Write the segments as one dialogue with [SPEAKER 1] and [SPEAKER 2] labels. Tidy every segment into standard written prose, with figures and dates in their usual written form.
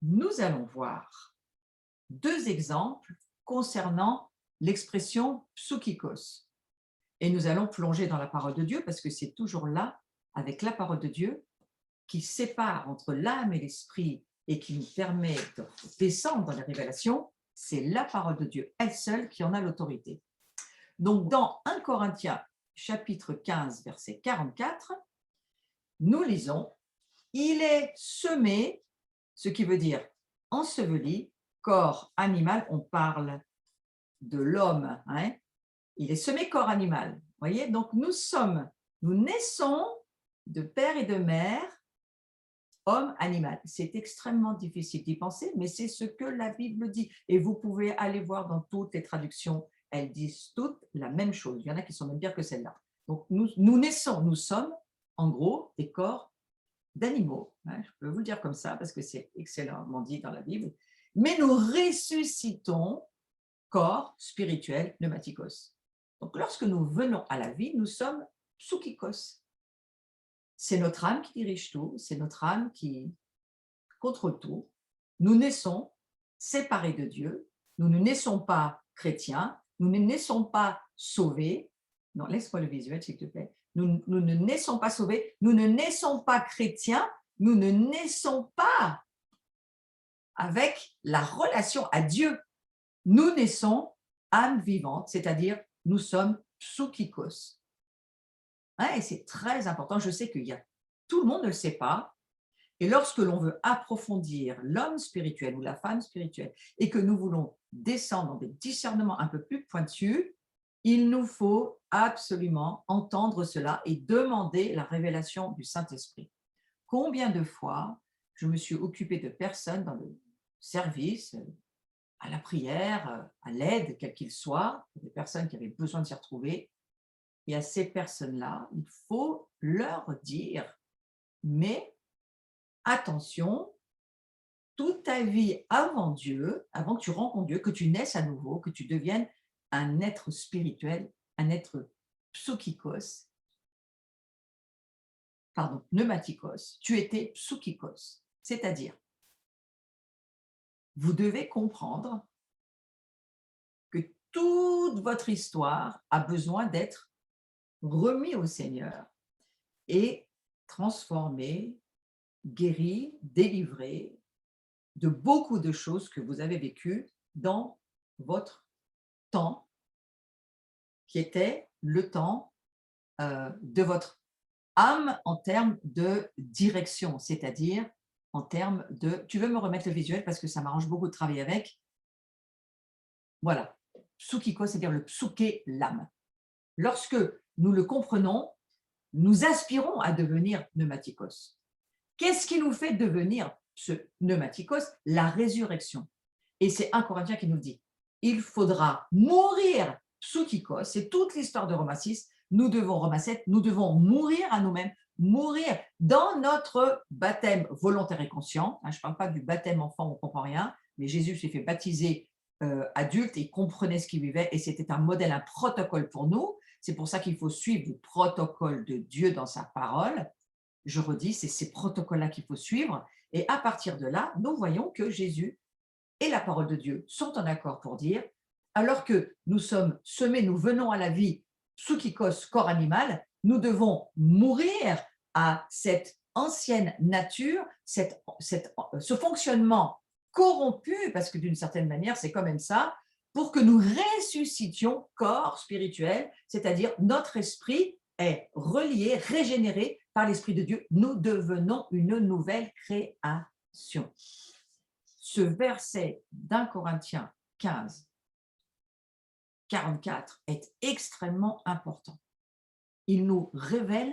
[SPEAKER 1] Nous allons voir deux exemples concernant l'expression psychikos. Et nous allons plonger dans la parole de Dieu parce que c'est toujours là, avec la parole de Dieu, qui sépare entre l'âme et l'esprit et qui nous permet de descendre dans les révélations. C'est la parole de Dieu, elle seule, qui en a l'autorité. Donc, dans 1 Corinthiens, chapitre 15, verset 44, nous lisons « Il est semé », ce qui veut dire enseveli, corps animal, on parle de l'homme, hein, il est semé corps animal. Vous voyez, donc nous naissons de père et de mère, homme, animal. C'est extrêmement difficile d'y penser, mais c'est ce que la Bible dit. Et vous pouvez aller voir dans toutes les traductions, elles disent toutes la même chose. Il y en a qui sont même pires que celle-là. Donc nous sommes en gros des corps d'animaux. Hein, je peux vous le dire comme ça parce que c'est excellemment dit dans la Bible. Mais nous ressuscitons corps spirituel pneumatikos. Donc, lorsque nous venons à la vie, nous sommes psychikos. C'est notre âme qui dirige tout, c'est notre âme qui contrôle tout. Nous naissons séparés de Dieu, nous ne naissons pas chrétiens, nous ne naissons pas sauvés. Non, laisse-moi le visuel, s'il te plaît. Nous ne naissons pas sauvés, nous ne naissons pas chrétiens, nous ne naissons pas avec la relation à Dieu. Nous naissons âme vivante, c'est-à-dire nous sommes psychikos. Hein, et c'est très important, je sais tout le monde ne le sait pas, et lorsque l'on veut approfondir l'homme spirituel ou la femme spirituelle et que nous voulons descendre dans des discernements un peu plus pointus, il nous faut absolument entendre cela et demander la révélation du Saint-Esprit. Combien de fois je me suis occupée de personnes dans le service, à la prière, à l'aide, quel qu'il soit, des personnes qui avaient besoin de s'y retrouver. Et à ces personnes-là, il faut leur dire, mais attention, toute ta vie avant Dieu, avant que tu rencontres Dieu, que tu naisses à nouveau, que tu deviennes un être spirituel, un être psychikos, pardon, pneumatikos, tu étais psychikos, c'est-à-dire, vous devez comprendre que toute votre histoire a besoin d'être remis au Seigneur et transformé, guéri, délivré de beaucoup de choses que vous avez vécues dans votre temps, qui était le temps de votre âme en termes de direction, c'est-à-dire en termes de… Tu veux me remettre le visuel parce que ça m'arrange beaucoup de travailler avec. Voilà, psychikos, c'est-à-dire le psyché, l'âme. Lorsque nous le comprenons, nous aspirons à devenir pneumatikos. Qu'est-ce qui nous fait devenir ce pneumatikos? La résurrection. Et c'est 1 Corinthiens qui nous dit, il faudra mourir psychikos, c'est toute l'histoire de Romains 6, nous devons, Romains 7, nous devons mourir à nous-mêmes, mourir dans notre baptême volontaire et conscient. Je ne parle pas du baptême enfant, on ne comprend rien, mais Jésus s'est fait baptiser adulte et il comprenait ce qu'il vivait et c'était un modèle, un protocole pour nous. C'est pour ça qu'il faut suivre le protocole de Dieu dans sa parole. Je redis, c'est ces protocoles-là qu'il faut suivre. Et à partir de là, nous voyons que Jésus et la parole de Dieu sont en accord pour dire, alors que nous sommes semés, nous venons à la vie, psychikos, corps animal, nous devons mourir à cette ancienne nature, ce fonctionnement corrompu, parce que d'une certaine manière, c'est quand même ça, pour que nous ressuscitions corps spirituel, c'est-à-dire notre esprit est relié, régénéré par l'Esprit de Dieu. Nous devenons une nouvelle création. Ce verset d'1 Corinthiens 15, 44 est extrêmement important. Il nous révèle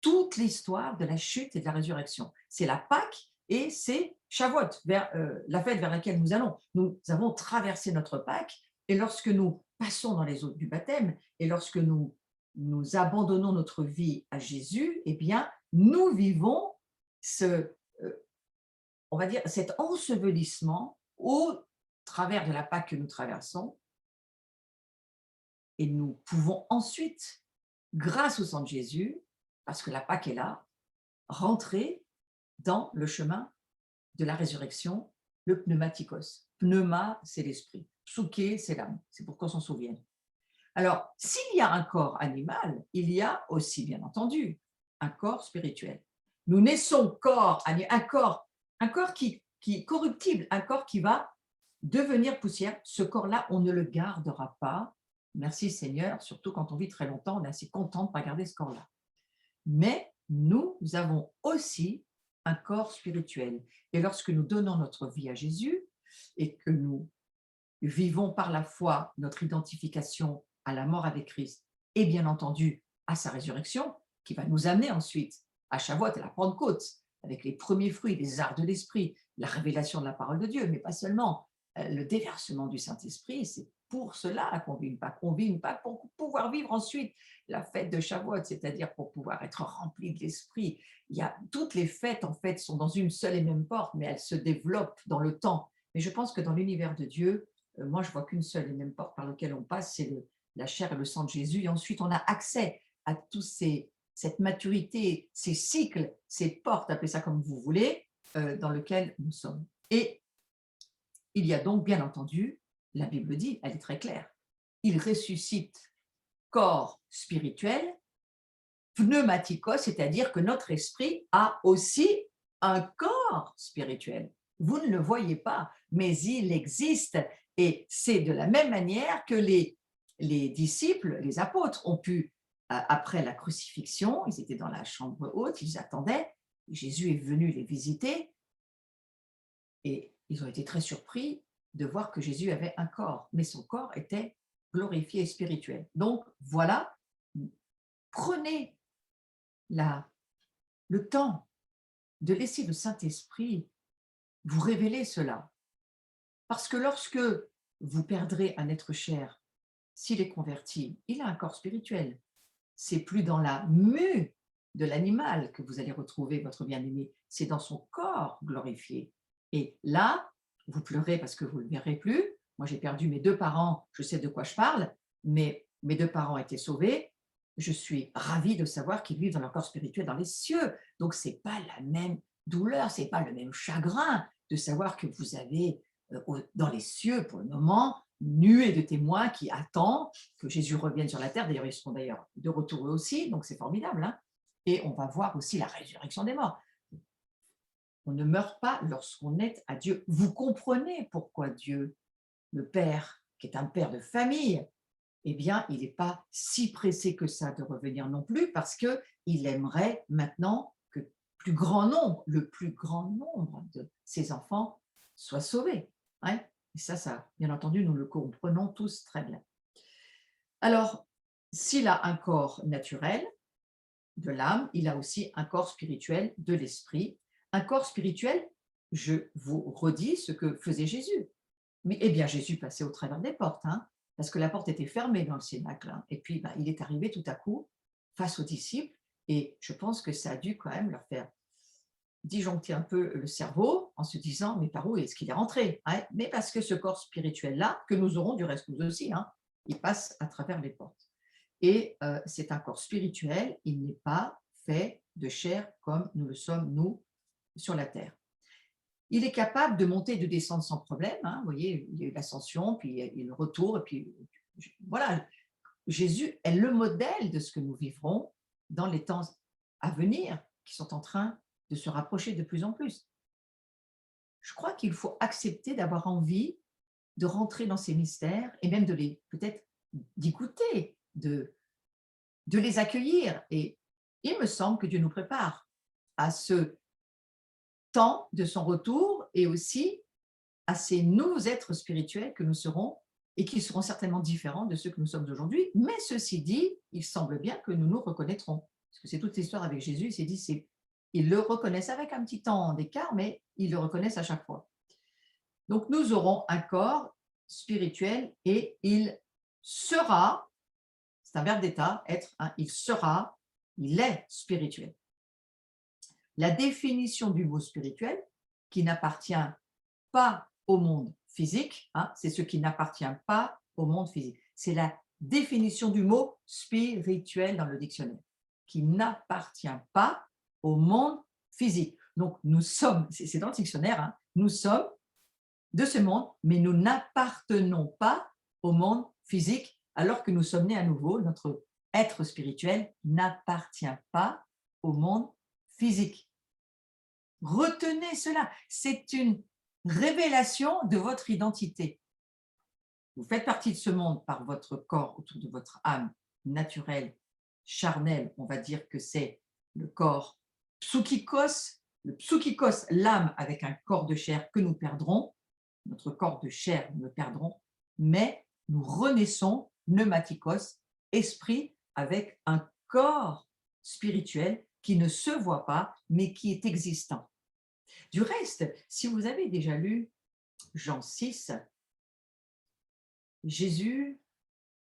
[SPEAKER 1] toute l'histoire de la chute et de la résurrection. C'est la Pâque et c'est Shavuot, la fête vers laquelle nous allons. Nous avons traversé notre Pâque et lorsque nous passons dans les eaux du baptême et lorsque nous abandonnons notre vie à Jésus, eh bien, nous vivons on va dire, cet ensevelissement au travers de la Pâque que nous traversons. Et nous pouvons ensuite, grâce au sang de Jésus, parce que la Pâque est là, rentrer dans le chemin de la résurrection, le pneumatikos. Pneuma, c'est l'esprit. Psyché, c'est l'âme. C'est pour qu'on s'en souvienne. Alors, s'il y a un corps animal, il y a aussi, bien entendu, un corps spirituel. Nous naissons un corps qui est corruptible, un corps qui va devenir poussière. Ce corps-là, on ne le gardera pas. Merci Seigneur, surtout quand on vit très longtemps, on est assez content de ne pas garder ce corps-là. Mais nous avons aussi un corps spirituel. Et lorsque nous donnons notre vie à Jésus et que nous vivons par la foi notre identification à la mort avec Christ et bien entendu à sa résurrection, qui va nous amener ensuite à Shavuot, à la Pentecôte, avec les premiers fruits, les arts de l'esprit, la révélation de la parole de Dieu, mais pas seulement le déversement du Saint-Esprit, c'est pour cela qu'on vit une Pâque. On vit une Pâque pour pouvoir vivre ensuite la fête de Shavuot, c'est-à-dire pour pouvoir être rempli de l'Esprit. Toutes les fêtes, en fait, sont dans une seule et même porte, mais elles se développent dans le temps. Mais je pense que dans l'univers de Dieu, moi, je vois qu'une seule et même porte par laquelle on passe, c'est la chair et le sang de Jésus. Et ensuite, on a accès à cette maturité, ces cycles, ces portes, appelez ça comme vous voulez, dans lesquelles nous sommes. Et il y a donc, bien entendu, la Bible dit, elle est très claire, il ressuscite corps spirituel, pneumatikos, c'est-à-dire que notre esprit a aussi un corps spirituel. Vous ne le voyez pas, mais il existe. Et c'est de la même manière que les disciples, les apôtres, ont pu, après la crucifixion, ils étaient dans la chambre haute, ils attendaient, Jésus est venu les visiter, et ils ont été très surpris de voir que Jésus avait un corps, mais son corps était glorifié et spirituel. Donc voilà, prenez le temps de laisser le Saint-Esprit vous révéler cela. Parce que lorsque vous perdrez un être cher, s'il est converti, il a un corps spirituel. C'est plus dans la mue de l'animal que vous allez retrouver votre bien-aimé, c'est dans son corps glorifié. Et là, vous pleurez parce que vous ne le verrez plus. Moi, j'ai perdu mes 2 parents, je sais de quoi je parle, mais mes 2 parents étaient sauvés. Je suis ravie de savoir qu'ils vivent dans leur corps spirituel dans les cieux. Donc, ce n'est pas la même douleur, ce n'est pas le même chagrin de savoir que vous avez dans les cieux, pour le moment, une nuée de témoins qui attend que Jésus revienne sur la terre. D'ailleurs, ils seront d'ailleurs de retour eux aussi, donc c'est formidable. Hein, et on va voir aussi la résurrection des morts. On ne meurt pas lorsqu'on est à Dieu. Vous comprenez pourquoi Dieu, le Père, qui est un père de famille, eh bien, il n'est pas si pressé que ça de revenir non plus, parce qu'il aimerait maintenant que le plus grand nombre de ses enfants soient sauvés. Hein. Et ça, bien entendu, nous le comprenons tous très bien. Alors, s'il a un corps naturel de l'âme, il a aussi un corps spirituel de l'esprit. Un corps spirituel, je vous redis ce que faisait Jésus. Mais eh bien, Jésus passait au travers des portes, hein, parce que la porte était fermée dans le cénacle. Hein, et puis, il est arrivé tout à coup face aux disciples, et je pense que ça a dû quand même leur faire disjoncter un peu le cerveau en se disant, mais par où est-ce qu'il est rentré, hein? Mais parce que ce corps spirituel-là, que nous aurons du reste nous aussi, hein, il passe à travers les portes. Et c'est un corps spirituel, il n'est pas fait de chair comme nous le sommes, nous, sur la terre. Il est capable de monter et de descendre sans problème. Hein, vous voyez, il y a eu l'ascension, puis il y a le retour, et puis voilà. Jésus est le modèle de ce que nous vivrons dans les temps à venir, qui sont en train de se rapprocher de plus en plus. Je crois qu'il faut accepter d'avoir envie de rentrer dans ces mystères et même de les peut-être d'y goûter, de les accueillir. Et il me semble que Dieu nous prépare à ce temps de son retour et aussi à ces nouveaux êtres spirituels que nous serons et qui seront certainement différents de ceux que nous sommes aujourd'hui. Mais ceci dit, il semble bien que nous nous reconnaîtrons. Parce que c'est toute l'histoire avec Jésus, il s'est dit, ils le reconnaissent avec un petit temps d'écart, mais ils le reconnaissent à chaque fois. Donc nous aurons un corps spirituel et il sera, c'est un verbe d'état, être, hein, il est spirituel. La définition du mot spirituel, qui n'appartient pas au monde physique, hein, c'est ce qui n'appartient pas au monde physique. C'est la définition du mot spirituel dans le dictionnaire, qui n'appartient pas au monde physique. Donc, nous sommes, c'est dans le dictionnaire, hein, nous sommes de ce monde, mais nous n'appartenons pas au monde physique, alors que nous sommes nés à nouveau. Notre être spirituel n'appartient pas au monde physique. Retenez cela, c'est une révélation de votre identité. Vous faites partie de ce monde par votre corps autour de votre âme naturelle, charnelle. On va dire que c'est le corps psychikos, le psychikos, l'âme avec un corps de chair que nous perdrons. Notre corps de chair, nous le perdrons, mais nous renaissons, pneumatikos, esprit avec un corps spirituel qui ne se voit pas, mais qui est existant. Du reste, si vous avez déjà lu Jean 6, Jésus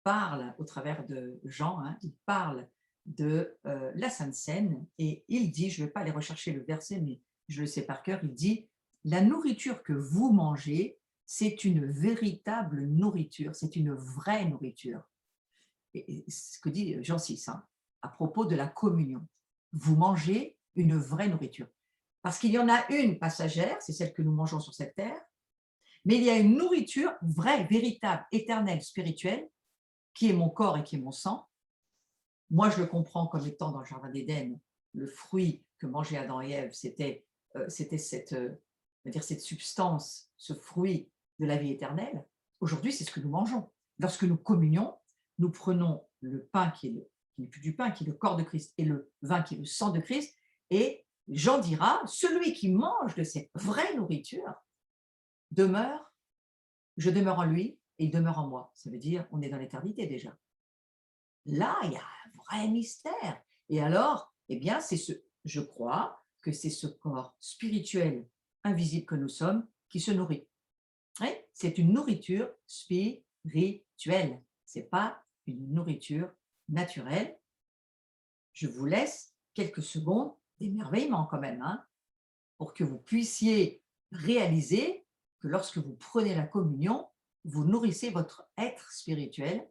[SPEAKER 1] parle au travers de Jean, hein, il parle de la Sainte Seine et il dit, je ne vais pas aller rechercher le verset, mais je le sais par cœur, il dit « La nourriture que vous mangez, c'est une véritable nourriture, c'est une vraie nourriture. » Et ce que dit Jean 6, hein, à propos de la communion. Vous mangez une vraie nourriture. Parce qu'il y en a une passagère, c'est celle que nous mangeons sur cette terre, mais il y a une nourriture vraie, véritable, éternelle, spirituelle, qui est mon corps et qui est mon sang. Moi, je le comprends comme étant dans le Jardin d'Éden, le fruit que mangeaient Adam et Ève, c'était cette substance, ce fruit de la vie éternelle. Aujourd'hui, c'est ce que nous mangeons. Lorsque nous communions, nous prenons le pain qui n'est plus du pain, qui est le corps de Christ, et le vin qui est le sang de Christ, et Jean dira, celui qui mange de cette vraie nourriture demeure, je demeure en lui, et il demeure en moi. Ça veut dire, on est dans l'éternité déjà. Là, il y a un vrai mystère. Et alors, eh bien, je crois que c'est ce corps spirituel invisible que nous sommes qui se nourrit. C'est une nourriture spirituelle. Ce n'est pas une nourriture naturelle. Je vous laisse quelques secondes d'émerveillement quand même, hein, pour que vous puissiez réaliser que lorsque vous prenez la communion, vous nourrissez votre être spirituel.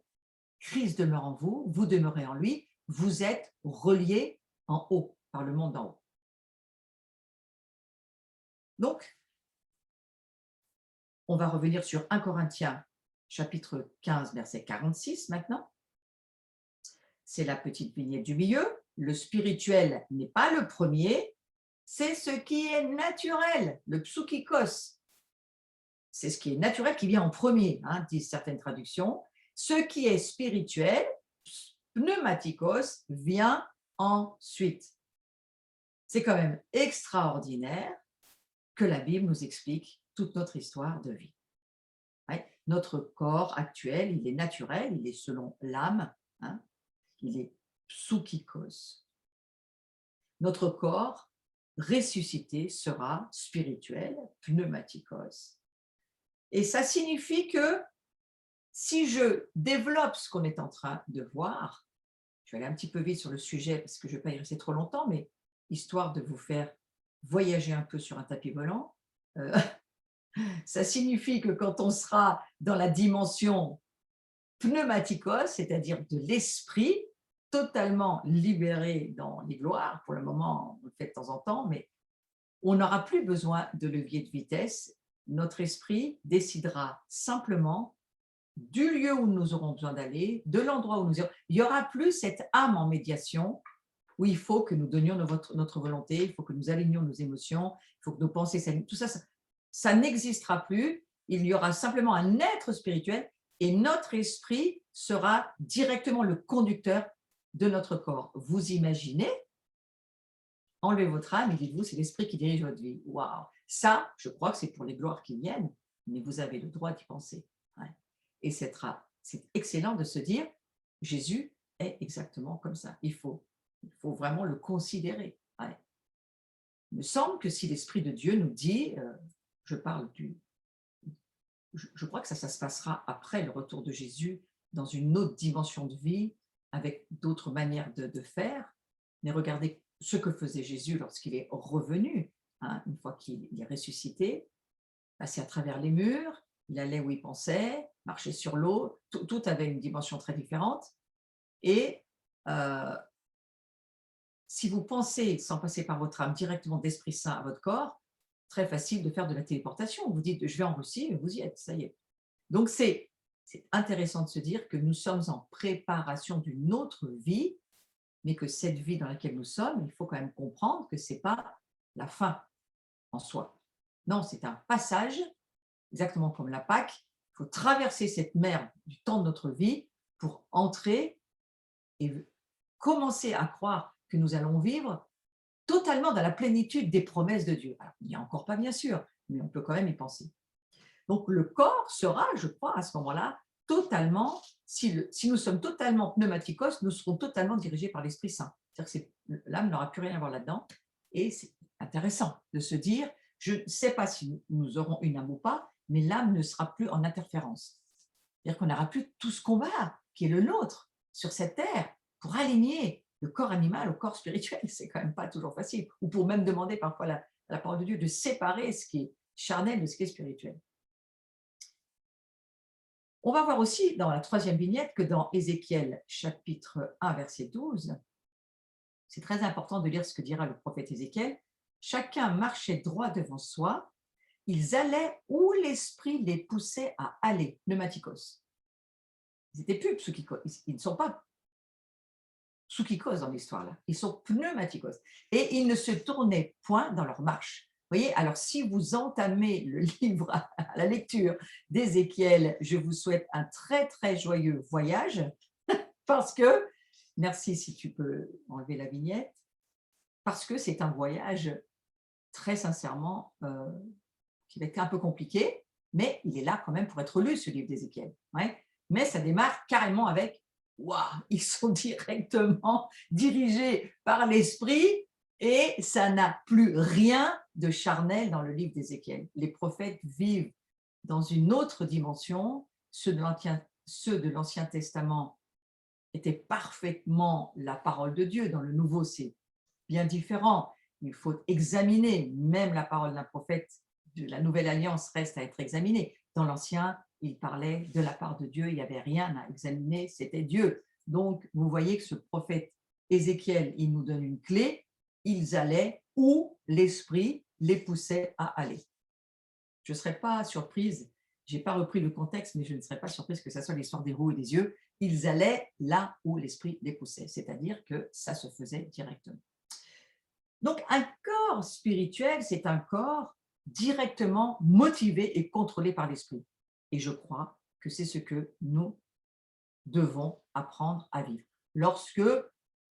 [SPEAKER 1] Christ demeure en vous, vous demeurez en lui, vous êtes reliés en haut, par le monde d'en haut. Donc, on va revenir sur 1 Corinthiens, chapitre 15, verset 46 maintenant. C'est la petite vignette du milieu. Le spirituel n'est pas le premier, c'est ce qui est naturel, le psychikos. C'est ce qui est naturel qui vient en premier, hein, disent certaines traductions. Ce qui est spirituel, pneumatikos, vient ensuite. C'est quand même extraordinaire que la Bible nous explique toute notre histoire de vie. Ouais. Notre corps actuel, il est naturel, il est selon l'âme, hein, il est psychikos. Notre corps ressuscité sera spirituel, pneumatikos. Et ça signifie que si je développe ce qu'on est en train de voir, je vais aller un petit peu vite sur le sujet parce que je ne vais pas y rester trop longtemps, mais histoire de vous faire voyager un peu sur un tapis volant, ça signifie que quand on sera dans la dimension pneumatikos, c'est-à-dire de l'esprit, totalement libéré dans les gloires, pour le moment on le fait de temps en temps, mais on n'aura plus besoin de levier de vitesse, notre esprit décidera simplement du lieu où nous aurons besoin d'aller, de l'endroit où nous irons. Il n'y aura plus cette âme en médiation où il faut que nous donnions notre volonté, il faut que nous alignions nos émotions, il faut que nos pensées s'alignent. Tout ça, ça n'existera plus. Il y aura simplement un être spirituel et notre esprit sera directement le conducteur de notre corps. Vous imaginez, enlevez votre âme et dites-vous, c'est l'esprit qui dirige votre vie. Waouh! Ça, je crois que c'est pour les gloires qui viennent, mais vous avez le droit d'y penser. Ouais. Et c'est excellent de se dire, Jésus est exactement comme ça. Il faut vraiment le considérer. Ouais. Il me semble que si l'Esprit de Dieu nous dit, je crois que ça se passera après le retour de Jésus dans une autre dimension de vie, avec d'autres manières de faire. Mais regardez ce que faisait Jésus lorsqu'il est revenu, hein, une fois qu'il est ressuscité, passait à travers les murs, il allait où il pensait, marchait sur l'eau, tout avait une dimension très différente. Et si vous pensez, sans passer par votre âme, directement d'Esprit Saint à votre corps, très facile de faire de la téléportation. Vous dites, je vais en Russie, et vous y êtes, ça y est. Donc, c'est intéressant de se dire que nous sommes en préparation d'une autre vie, mais que cette vie dans laquelle nous sommes, il faut quand même comprendre que ce n'est pas la fin en soi. Non, c'est un passage, exactement comme la Pâque. Il faut traverser cette mer du temps de notre vie pour entrer et commencer à croire que nous allons vivre totalement dans la plénitude des promesses de Dieu. Alors, il n'y a encore pas, bien sûr, mais on peut quand même y penser. Donc, le corps sera, je crois, à ce moment-là, totalement, si nous sommes totalement pneumatikos, nous serons totalement dirigés par l'Esprit Saint. C'est-à-dire que l'âme n'aura plus rien à voir là-dedans. Et c'est intéressant de se dire, je ne sais pas si nous aurons une âme ou pas, mais l'âme ne sera plus en interférence. C'est-à-dire qu'on n'aura plus tout ce combat qui est le nôtre sur cette terre pour aligner le corps animal au corps spirituel. C'est quand même pas toujours facile. Ou pour même demander parfois à la parole de Dieu de séparer ce qui est charnel de ce qui est spirituel. On va voir aussi dans la troisième vignette que dans Ézéchiel chapitre 1 verset 12, c'est très important de lire ce que dira le prophète Ézéchiel. Chacun marchait droit devant soi, ils allaient où l'esprit les poussait à aller, pneumatikos. Ils n'étaient plus psychikos, ils ne sont pas psychikos dans l'histoire là, ils sont pneumatikos. Et ils ne se tournaient point dans leur marche. Vous voyez, alors si vous entamez le livre à la lecture d'Ézéchiel, je vous souhaite un très très joyeux voyage parce que, merci si tu peux enlever la vignette, parce que c'est un voyage très sincèrement qui va être un peu compliqué, mais il est là quand même pour être lu ce livre d'Ézéchiel. Ouais. Mais ça démarre carrément avec waouh, ils sont directement dirigés par l'esprit et ça n'a plus rien de charnel dans le livre d'Ézéchiel. Les prophètes vivent dans une autre dimension. Ceux de l'Ancien Testament étaient parfaitement la parole de Dieu. Dans le Nouveau, c'est bien différent. Il faut examiner, même la parole d'un prophète de la Nouvelle Alliance reste à être examinée. Dans l'Ancien, il parlait de la part de Dieu, il n'y avait rien à examiner, c'était Dieu. Donc, vous voyez que ce prophète Ézéchiel, il nous donne une clé, ils allaient où l'Esprit les poussait à aller. Je ne serais pas surprise, je n'ai pas repris le contexte, mais je ne serais pas surprise que ça soit l'histoire des roues et des yeux. Ils allaient là où l'Esprit les poussait, c'est-à-dire que ça se faisait directement. Donc, un corps spirituel, c'est un corps directement motivé et contrôlé par l'Esprit. Et je crois que c'est ce que nous devons apprendre à vivre. Lorsque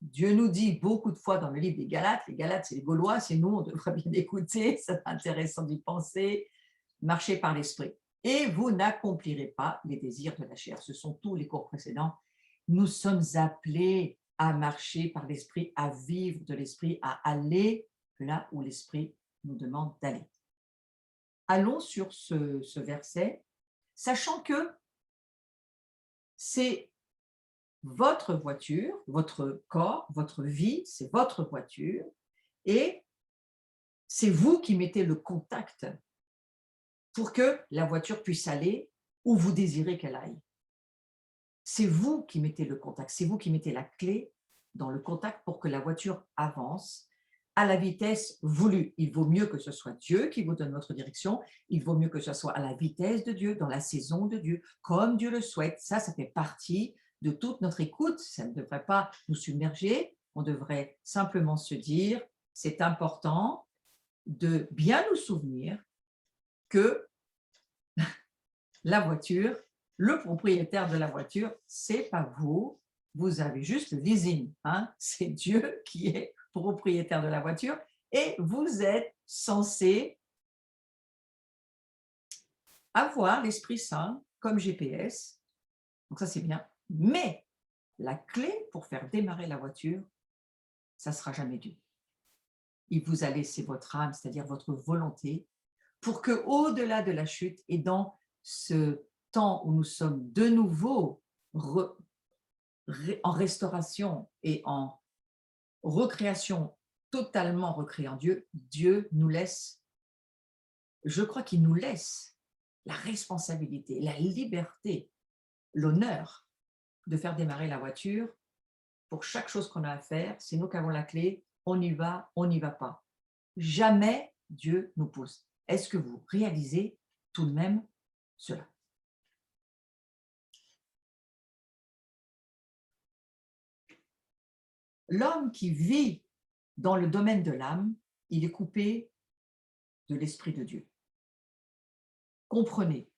[SPEAKER 1] Dieu nous dit beaucoup de fois dans le livre des Galates, les Galates, c'est les Gaulois, c'est nous, on devrait bien écouter, c'est intéressant d'y penser, marcher par l'Esprit. Et vous n'accomplirez pas les désirs de la chair. Ce sont tous les cours précédents. Nous sommes appelés à marcher par l'Esprit, à vivre de l'Esprit, à aller là où l'Esprit nous demande d'aller. Allons sur ce verset, sachant que c'est votre voiture, votre corps, votre vie, c'est votre voiture, et c'est vous qui mettez le contact pour que la voiture puisse aller où vous désirez qu'elle aille. C'est vous qui mettez le contact, c'est vous qui mettez la clé dans le contact pour que la voiture avance à la vitesse voulue. Il vaut mieux que ce soit Dieu qui vous donne votre direction, il vaut mieux que ce soit à la vitesse de Dieu, dans la saison de Dieu, comme Dieu le souhaite. Ça fait partie de toute notre écoute, ça ne devrait pas nous submerger, on devrait simplement se dire, c'est important de bien nous souvenir que la voiture, le propriétaire de la voiture, c'est pas vous, vous avez juste le leasing, hein? C'est Dieu qui est propriétaire de la voiture et vous êtes censé avoir l'Esprit Saint comme GPS, donc ça c'est bien, mais la clé pour faire démarrer la voiture, ça ne sera jamais Dieu. Il vous a laissé votre âme, c'est-à-dire votre volonté, pour que au-delà de la chute et dans ce temps où nous sommes de nouveau en restauration et en recréation, totalement recréée en Dieu, Dieu nous laisse, je crois qu'il nous laisse la responsabilité, la liberté, l'honneur de faire démarrer la voiture pour chaque chose qu'on a à faire. C'est nous qui avons la clé, on y va, on n'y va pas. Jamais Dieu nous pousse. Est-ce que vous réalisez tout de même cela? L'homme qui vit dans le domaine de l'âme, il est coupé de l'Esprit de Dieu. Comprenez,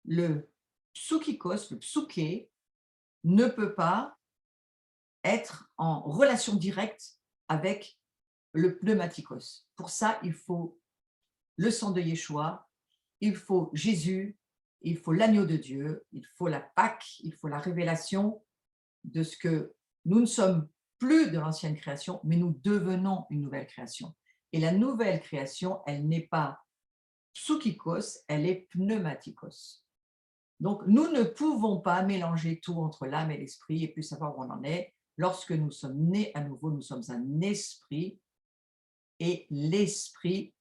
[SPEAKER 1] le psychikos, le psyché, ne peut pas être en relation directe avec le pneumatikos. Pour ça, il faut le sang de Yeshua, il faut Jésus, il faut l'agneau de Dieu, il faut la Pâque, il faut la révélation de ce que nous ne sommes plus de l'ancienne création, mais nous devenons une nouvelle création. Et la nouvelle création, elle n'est pas psychikos, elle est pneumatikos. Donc, nous ne pouvons pas mélanger tout entre l'âme et l'esprit et plus savoir où on en est. Lorsque nous sommes nés à nouveau, nous sommes un esprit et l'esprit,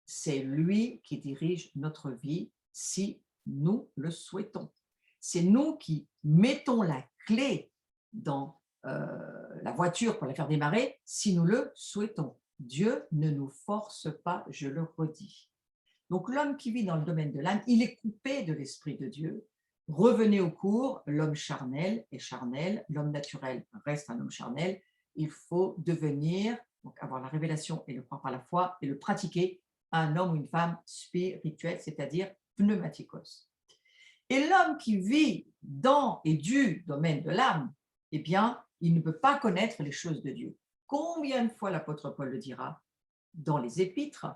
[SPEAKER 1] c'est lui qui dirige notre vie si nous le souhaitons. C'est nous qui mettons la clé dans la voiture pour la faire démarrer si nous le souhaitons. Dieu ne nous force pas, je le redis. Donc l'homme qui vit dans le domaine de l'âme, il est coupé de l'Esprit de Dieu. Revenez au cours, l'homme charnel est charnel, l'homme naturel reste un homme charnel. Il faut devenir, donc avoir la révélation et le croire par la foi et le pratiquer, un homme ou une femme spirituelle, c'est-à-dire pneumatikos. Et l'homme qui vit dans et du domaine de l'âme, eh bien, il ne peut pas connaître les choses de Dieu. Combien de fois l'apôtre Paul le dira dans les épîtres?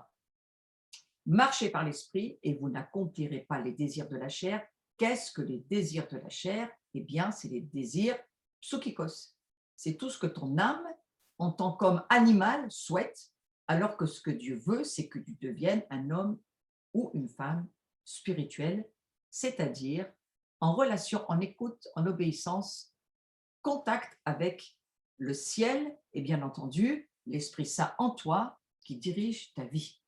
[SPEAKER 1] Marchez par l'esprit et vous n'accomplirez pas les désirs de la chair. Qu'est-ce que les désirs de la chair? Eh bien, c'est les désirs psychikos. C'est tout ce que ton âme, en tant qu'homme animal, souhaite, alors que ce que Dieu veut, c'est que tu deviennes un homme ou une femme spirituelle, c'est-à-dire en relation, en écoute, en obéissance, contact avec le ciel et bien entendu l'Esprit Saint en toi qui dirige ta vie.